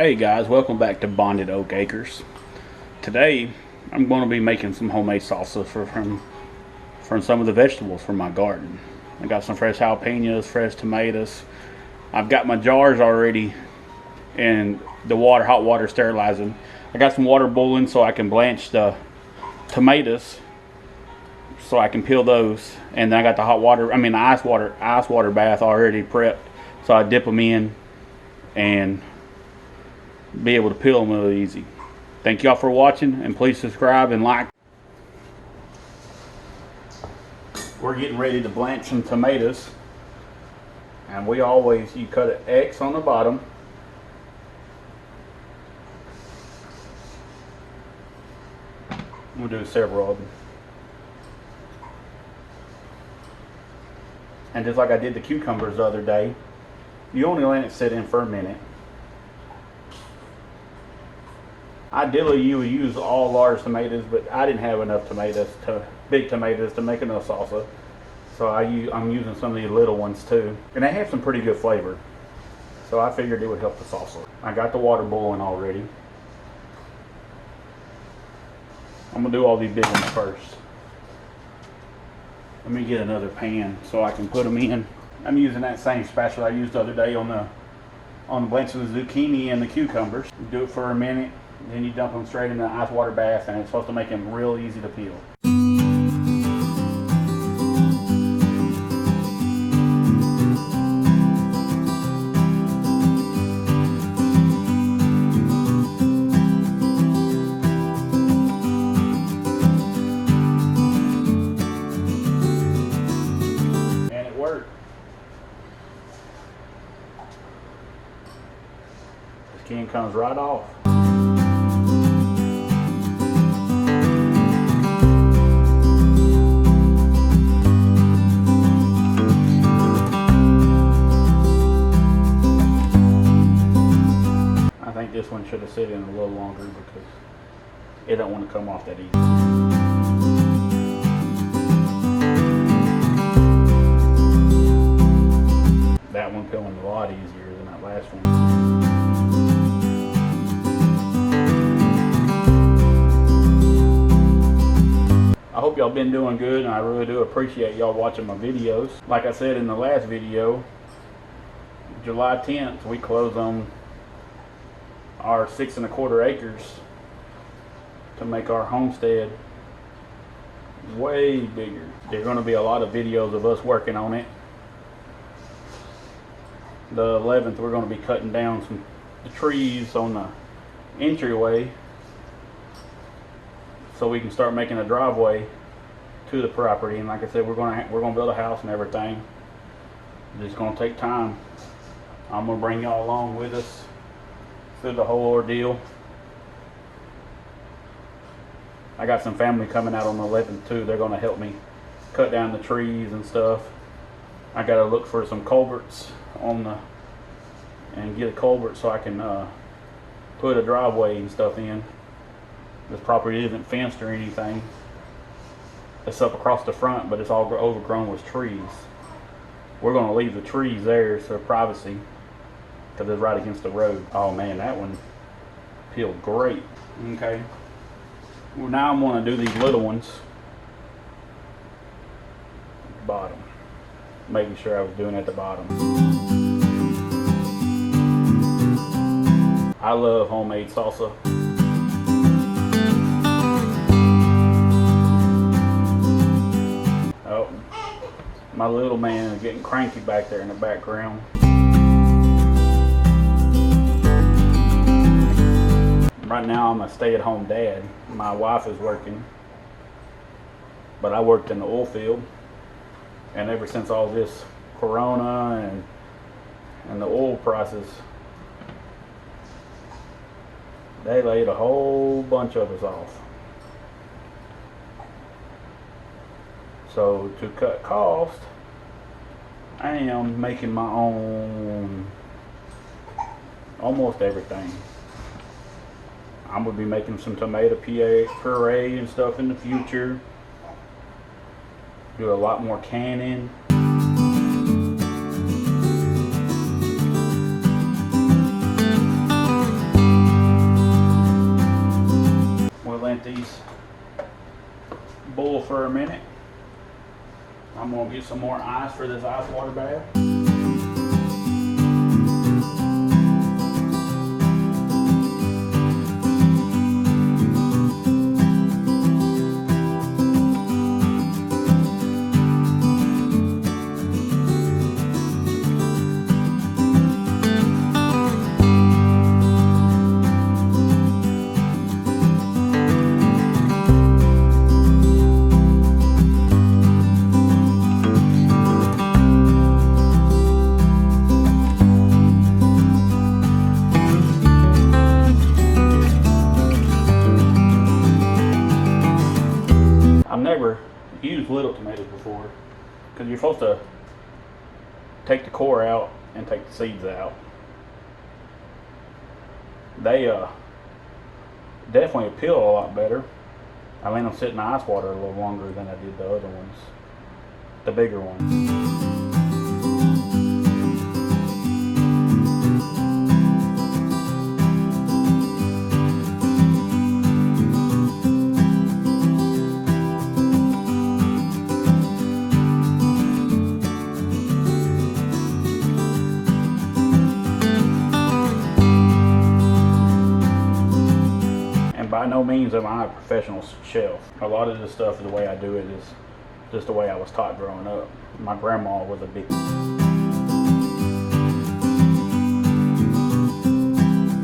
Hey guys, welcome back to Bonded Oak Acres. Today I'm going to be making some homemade salsa from some of the vegetables from my garden. I got some fresh jalapenos, fresh tomatoes. I've got my jars already and the hot water sterilizing. I got some water boiling so I can blanch the tomatoes so I can peel those, and then I got the the ice water bath already prepped, so I dip them in and be able to peel them really easy. Thank y'all for watching, and please subscribe and like. We're getting ready to blanch some tomatoes, and you cut an X on the bottom. We'll do several of them. And just like I did the cucumbers the other day, you only let it sit in for a minute. Ideally, you would use all large tomatoes, but I didn't have enough big tomatoes to make enough salsa. So I'm using some of these little ones too. And they have some pretty good flavor. So I figured it would help the salsa. I got the water boiling already. I'm gonna do all these big ones first. Let me get another pan so I can put them in. I'm using that same spatula I used the other day on the blanching the zucchini and the cucumbers. You do it for a minute, then you dump them straight in the ice water bath, and it's supposed to make them real easy to peel. Skin comes right off. I think this one should have sit in a little longer because it don't want to come off that easy. That one peeling a lot easier than that last one. I hope y'all been doing good, and I really do appreciate y'all watching my videos. Like I said in the last video, July 10th we close on our 6 1/4 acres to make our homestead way bigger. There's going to be a lot of videos of us working on it. The 11th we're going to be cutting down some trees on the entryway so we can start making a driveway to the property. And like I said, we're gonna build a house and everything. It's gonna take time. I'm gonna bring y'all along with us through the whole ordeal. I got some family coming out on the 11th too. They're gonna help me cut down the trees and stuff. I gotta look for some culverts and get a culvert so I can put a driveway and stuff in. This property isn't fenced or anything. It's up across the front, but it's all overgrown with trees. We're going to leave the trees there for privacy because it's right against the road. Oh man, that one peeled great. Okay. Well, now I'm going to do these little ones at the bottom. Making sure I was doing at the bottom. I love homemade salsa. Oh, my little man is getting cranky back there in the background. Right now I'm a stay-at-home dad. My wife is working, but I worked in the oil field, and ever since all this corona and the oil prices, they laid a whole bunch of us off. So to cut cost, I am making my own almost everything. I'm gonna be making some tomato puree and stuff in the future. Do a lot more canning. let these boil for a minute. I'm gonna get some more ice for this ice water bath. I've never used little tomatoes before because you're supposed to take the core out and take the seeds out. They definitely peel a lot better. I let them sit in the ice water a little longer than I did the other ones, the bigger ones. By no means am I a professional chef. A lot of this stuff, the way I do it is just the way I was taught growing up. My grandma was a big...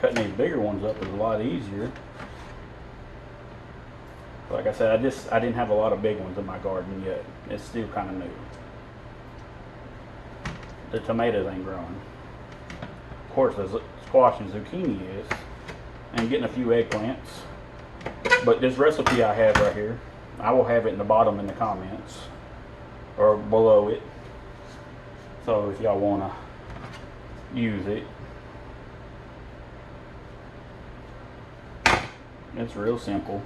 Cutting these bigger ones up is a lot easier. Like I said, I didn't have a lot of big ones in my garden yet. It's still kind of new. The tomatoes ain't growing. Of course, the squash and zucchini is, and getting a few eggplants. But this recipe I have right here, I will have it in the bottom in the comments or below it. So if y'all want to use it, it's real simple.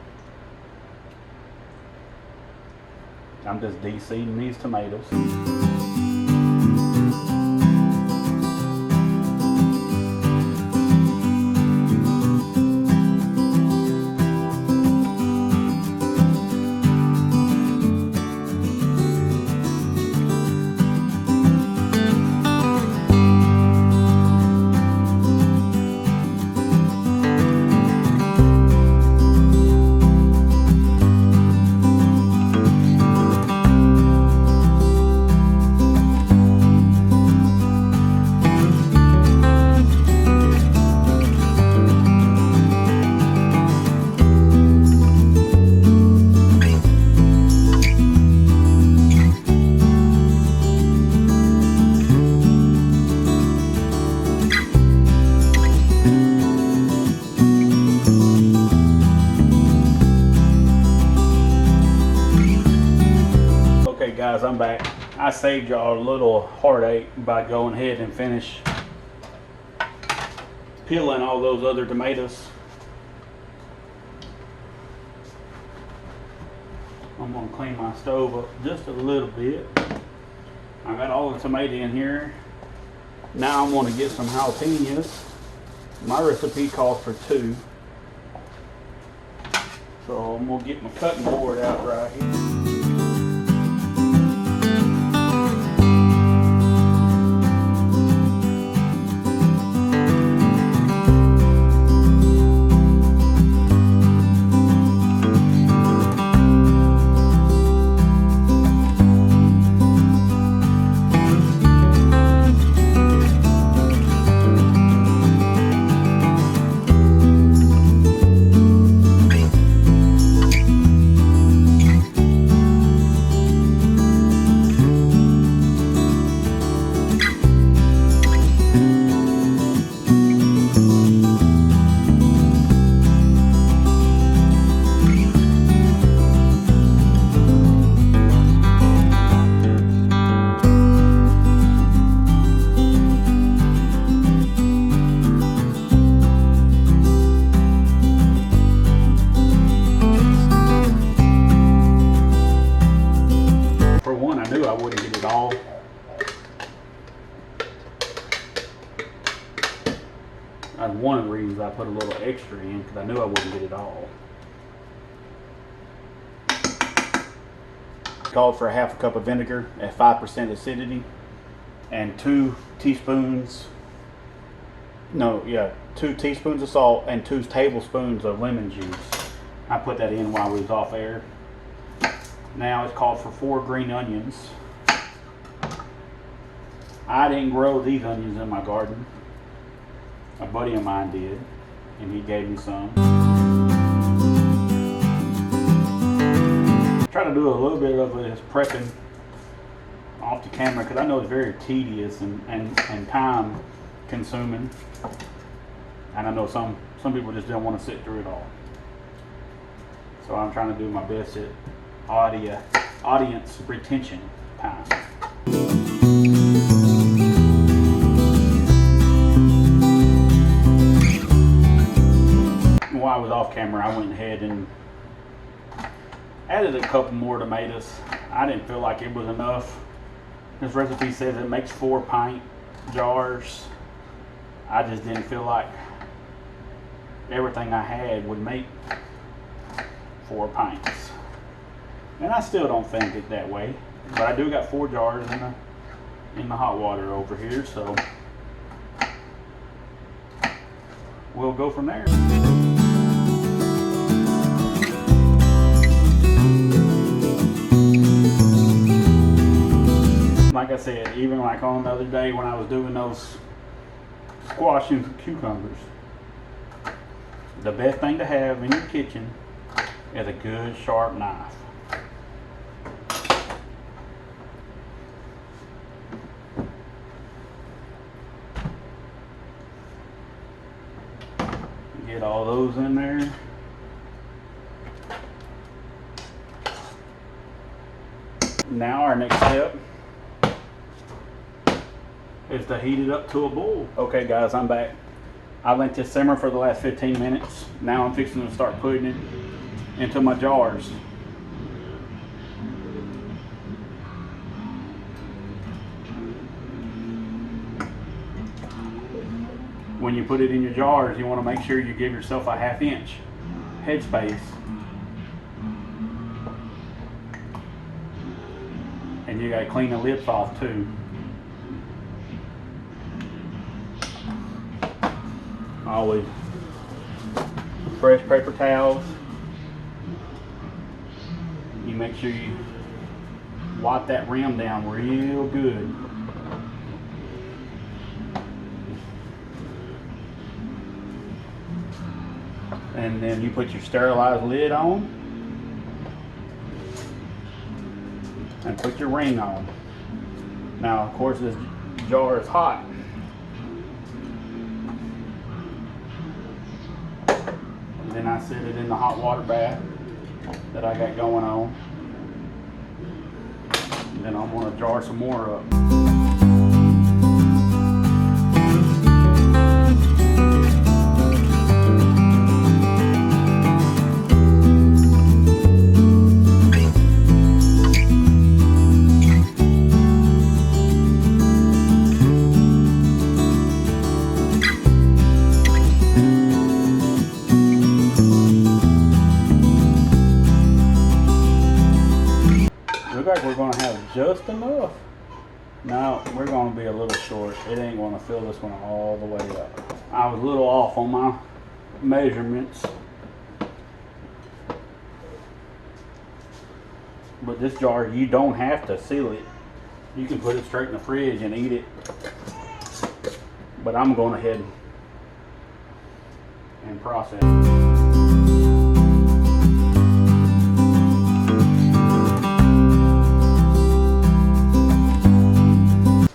I'm just de-seeding these tomatoes. Guys, I'm back. I saved y'all a little heartache by going ahead and finish peeling all those other tomatoes. I'm gonna clean my stove up just a little bit. I got all the tomato in here. Now I'm gonna get some jalapenos. My recipe calls for 2. So I'm gonna get my cutting board out right here. That's one of the reasons I put a little extra in, because I knew I wouldn't get it all. Called for a half a cup of vinegar at 5% acidity and 2 teaspoons of salt and 2 tablespoons of lemon juice. I put that in while we was off air. Now it's called for 4 green onions. I didn't grow these onions in my garden. A buddy of mine did, and he gave me some. Try to do a little bit of this prepping off the camera because I know it's very tedious and time consuming. And I know some people just don't want to sit through it all. So I'm trying to do my best at audience retention time. While I was off camera, I went ahead and added a couple more tomatoes. I didn't feel like it was enough. This recipe says it makes 4 pint jars. I just didn't feel like everything I had would make 4 pints. And I still don't think it that way. But I do got 4 jars in the hot water over here, so we'll go from there. Like I said, even like on the other day when I was doing those squash and cucumbers, the best thing to have in your kitchen is a good sharp knife. Get all those in there. Now our next step is to heat it up to a boil. Okay guys, I'm back. I let this simmer for the last 15 minutes. Now I'm fixing to start putting it into my jars. When you put it in your jars, you want to make sure you give yourself a 1/2 inch headspace. And you gotta clean the lips off too. Always fresh paper towels. You make sure you wipe that rim down real good. And then you put your sterilized lid on and put your ring on. Now of course this jar is hot. Then I set it in the hot water bath that I got going on. And then I'm going to jar some more up. We're going to have just enough. Now we're going to be a little short. It ain't going to fill this one all the way up. I was a little off on my measurements, but this jar, you don't have to seal it. You can put it straight in the fridge and eat it, but I'm going ahead and process it.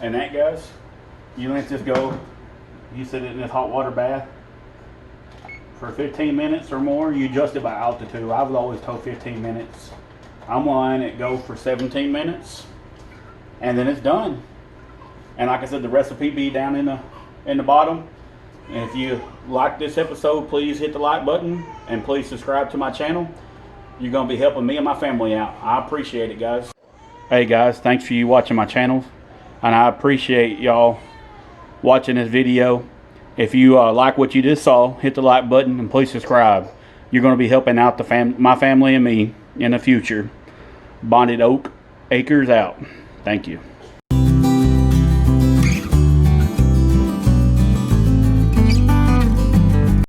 And that, guys, you let this go. You sit it in this hot water bath for 15 minutes or more. You adjust it by altitude. I've always told 15 minutes. I'm letting it go for 17 minutes, and then it's done. And like I said, the recipe be down in the bottom. And if you like this episode, please hit the like button and please subscribe to my channel. You're gonna be helping me and my family out. I appreciate it, guys. Hey guys, thanks for you watching my channel. And I appreciate y'all watching this video. If you like what you just saw, hit the like button and please subscribe. You're going to be helping out my family and me in the future. Bonded oak Acres out. Thank you.